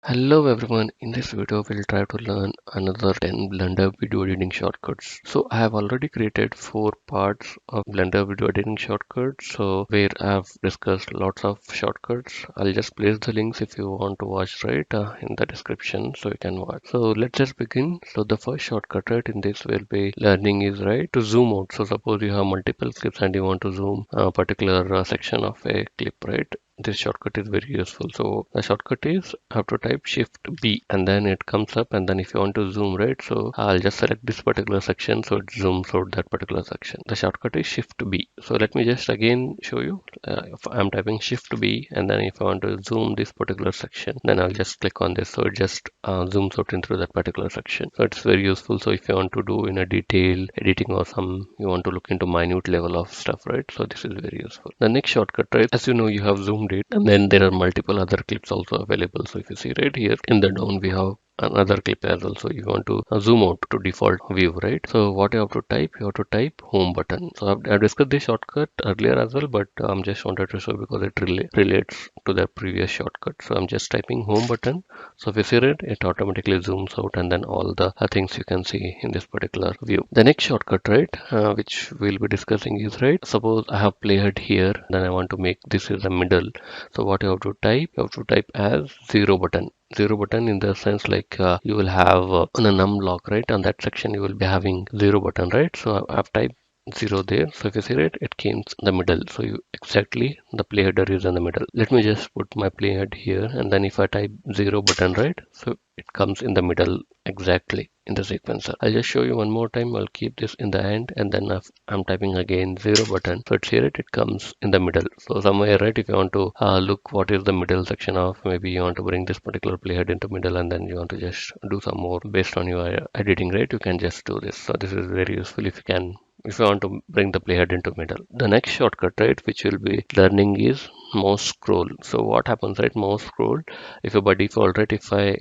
Hello everyone, in this video we'll try to learn another 10 Blender video editing shortcuts. So I have already created 4 parts of Blender video editing shortcuts, so where I've discussed lots of shortcuts. I'll just place the links if you want to watch, right, in the description so you can watch. So let's just begin. So the first shortcut, right, in this will be learning is, right, to zoom out. So suppose you have multiple clips and you want to zoom a particular section of a clip, right? This shortcut is very useful. So the shortcut is have to type shift B and then it comes up, and then if you want to zoom, right, so I'll just select this particular section so it zooms out that particular section. The shortcut is shift B. So let me just again show you. If I'm typing shift B and then if I want to zoom this particular section, then I'll just click on this so it just zooms out into that particular section. So it's very useful. So if you want to do in a detail editing or some you want to look into minute level of stuff, right, so this is very useful. The next shortcut, right, as you know, you have zoomed it and then there are multiple other clips also available. So if you see right here in the down we have another clip as well. So you want to zoom out to default view, right? So what you have to type, you have to type home button. So I've discussed this shortcut earlier as well, but I'm just wanted to show because it relates to the previous shortcut. So I'm just typing home button. So if you see it automatically zooms out and then all the things you can see in this particular view. The next shortcut, right, which we'll be discussing is, right, suppose I have playhead here, then I want to make this is the middle. So what you have to type, you have to type as zero button. Zero button in the sense like you will have on a num block, right, on that section you will be having zero button, right? So I've typed zero there. So if you see it came in the middle. So you exactly the playheader is in the middle. Let me just put my playhead here and then if I type zero button, right, so it comes in the middle exactly in the sequencer. I'll just show you one more time. I'll keep this in the end and then I'm typing again zero button. So it's here it comes in the middle. So somewhere, right, if you want to look what is the middle section of, maybe you want to bring this particular playhead into middle and then you want to just do some more based on your editing, right, you can just do this. So this is very useful if you want to bring the playhead into middle. The next shortcut, right, which will be learning is mouse scroll. So what happens, right, mouse scroll, if you by default, right, if I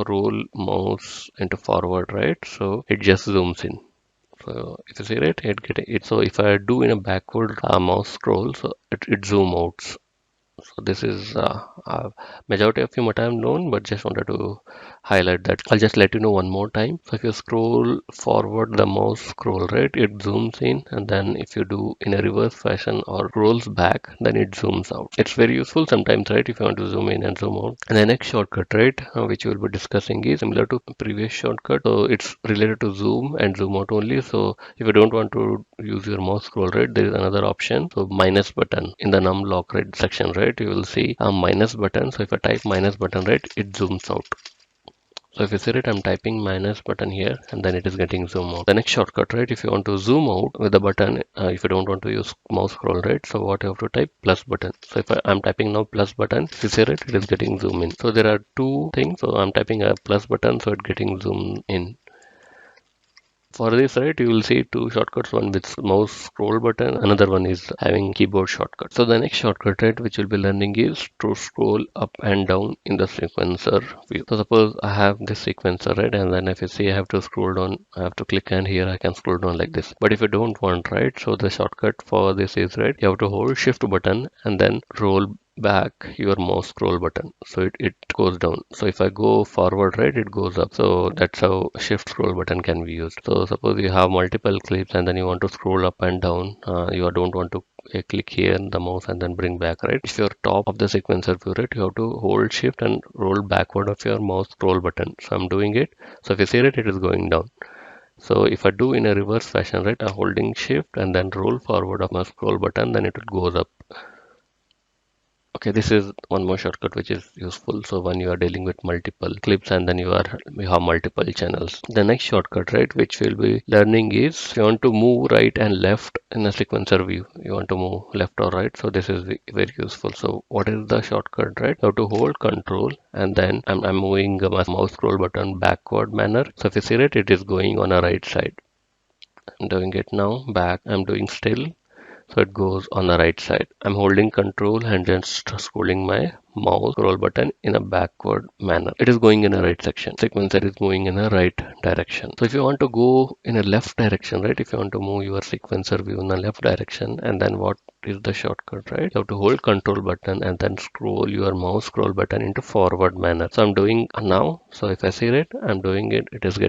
roll mouse into forward, right, so it just zooms in. So if you see it, so if I do in a backward mouse scroll, so it zoom out. So this is majority of you might have known, but just wanted to highlight that. I'll just let you know one more time. So if you scroll forward the mouse scroll, right, it zooms in, and then if you do in a reverse fashion or rolls back, then it zooms out. It's very useful sometimes, right, if you want to zoom in and zoom out. And the next shortcut, right, which we'll be discussing is similar to previous shortcut. So it's related to zoom and zoom out only. So if you don't want to use your mouse scroll, right, there is another option. So minus button in the num block, right, section, right, you will see a minus button. So if I type minus button, right, it zooms out. So if you see it, I'm typing minus button here and then it is getting zoom out. The next shortcut, right, if you want to zoom out with the button, if you don't want to use mouse scroll, right, so what you have to type plus button. So if I'm typing now plus button, if you see it is getting zoom in. So there are two things. So I'm typing a plus button, so it's getting zoom in. For this, right, you will see two shortcuts, one with mouse scroll button, another one is having keyboard shortcut. So the next shortcut, right, which we'll be learning is to scroll up and down in the sequencer view. So suppose I have this sequencer, right, and then if you see I have to scroll down, I have to click, and here I can scroll down like this. But if you don't want, right, so the shortcut for this is, right, you have to hold shift button and then roll back your mouse scroll button, so it goes down. So if I go forward, right, it goes up. So that's how shift scroll button can be used. So suppose you have multiple clips and then you want to scroll up and down, you don't want to click here in the mouse and then bring back, right, if you're top of the sequencer view, right, you have to hold shift and roll backward of your mouse scroll button. So I'm doing it. So if you see it is going down. So if I do in a reverse fashion, right, I'm holding shift and then roll forward of my scroll button, then it goes up. Okay, this is one more shortcut which is useful. So when you are dealing with multiple clips and then you have multiple channels. The next shortcut, right, which we'll be learning is if you want to move right and left in a sequencer view. You want to move left or right. So this is very useful. So what is the shortcut, right? You have to hold control and then I'm moving my mouse scroll button backward manner. So if you see it is going on a right side. I'm doing it now back. I'm doing still. So it goes on the right side. I'm holding control and just scrolling my mouse scroll button in a backward manner. It is going in a right section. Sequencer is moving in a right direction. So if you want to go in a left direction, right? If you want to move your sequencer view in a left direction, and then what is the shortcut, right? You have to hold control button and then scroll your mouse scroll button into forward manner. So I'm doing now. So if I see it, I'm doing it. It is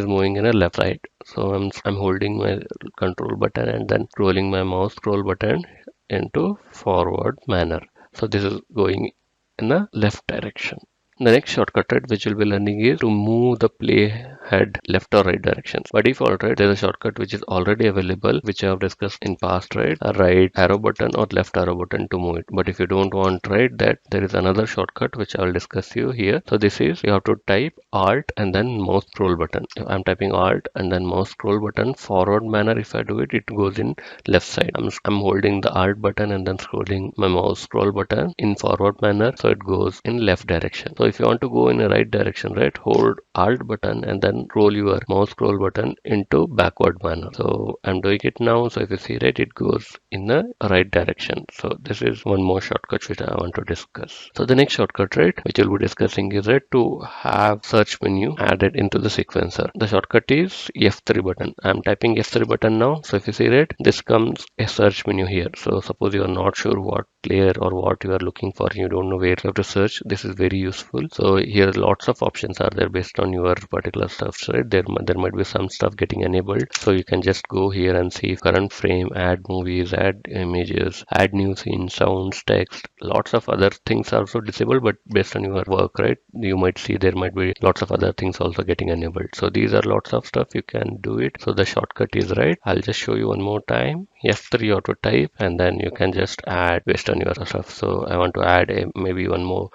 moving in a left side. So I'm holding my control button and then scrolling my mouse scroll button into forward manner. So this is going in the left direction. The next shortcut, right, which we'll be learning is to move the playhead left or right directions. By default, right, there's a shortcut which is already available, which I have discussed in past, right? A right arrow button or left arrow button to move it. But if you don't want, right, that there is another shortcut which I will discuss you here. So this is you have to type Alt and then mouse scroll button. I'm typing Alt and then mouse scroll button forward manner. If I do it, it goes in left side. I'm holding the Alt button and then scrolling my mouse scroll button in forward manner, so it goes in left direction. So if you want to go in a right direction, right, hold Alt button and then roll your mouse scroll button into backward manner. So I'm doing it now. So if you see, right, it goes in the right direction. So this is one more shortcut which I want to discuss. So the next shortcut, right, which we'll be discussing is, right, to have search menu added into the sequencer. The shortcut is F3 button. I'm typing F3 button now. So if you see it, this comes a search menu here. So suppose you are not sure what layer or what you are looking for, you don't know where you have to search, this is very useful. So here lots of options are there based on your particular stuff, right? There might be some stuff getting enabled, so you can just go here and see current frame, add movies, add images, add new scenes, sounds, text. Lots of other things are also disabled, but based on your work, right, you might see there might be lots of other things also getting enabled. So these are lots of stuff you can do it. So the shortcut is, right, I'll just show you one more time. F3 auto type, and then you can just add based on your stuff. So I want to add maybe one more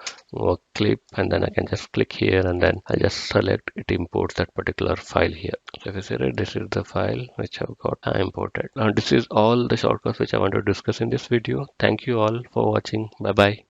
clip, and then I can just click here and then I just select it, imports that particular file here. So if you see it, this is the file which I've got imported. Now this is all the shortcuts which I want to discuss in this video. Thank you all for watching. Bye bye.